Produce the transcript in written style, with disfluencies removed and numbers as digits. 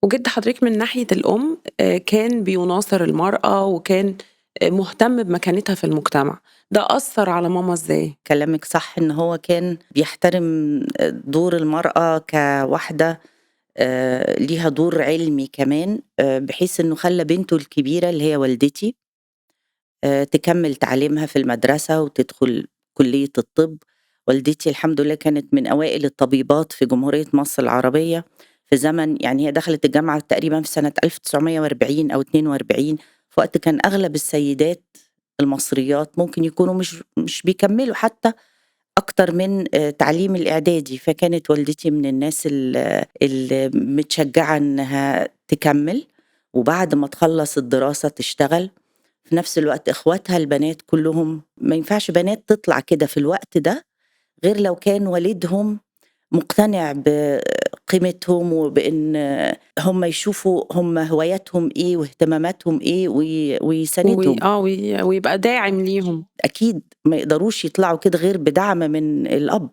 وجِد حضرتِك من ناحية الأم كان بيناصر المرأة وكان مهتم بمكانتها في المجتمع، ده أثّر على ماما إزاي؟ كلامِك صح إن هو كان بيحترم دور المرأة كواحدة ليها دور علمي كمان، بحيث إنه خلّى بنته الكبيرة اللي هي والدتي تكمّل تعليمها في المدرسة وتدخل كلية الطب. والدتي الحمد لله كانت من أوائل الطبيبات في جمهورية مصر العربية في زمن، يعني هي دخلت الجامعة تقريبًا في سنة 1940 أو 42، في وقت كان أغلب السيدات المصريات ممكن يكونوا مش بيكمّلوا حتى أكتر من تعليم الإعدادي، فكانت والدتي من الناس متشجّعة إنها تكمّل، وبعد ما تخلّص الدراسة تشتغل. في نفس الوقت إخواتها البنات كلّهم ما ينفعش بنات تطلع كده في الوقت ده غير لو كان والدهم مقتنع بقيمتهم، وبإن هم يشوفوا هم هواياتهم إيه واهتماماتهم إيه ويساندهم. ويبقى داعم ليهم. أكيد ما يقدروش يطلعوا كده غير بدعم من الأب.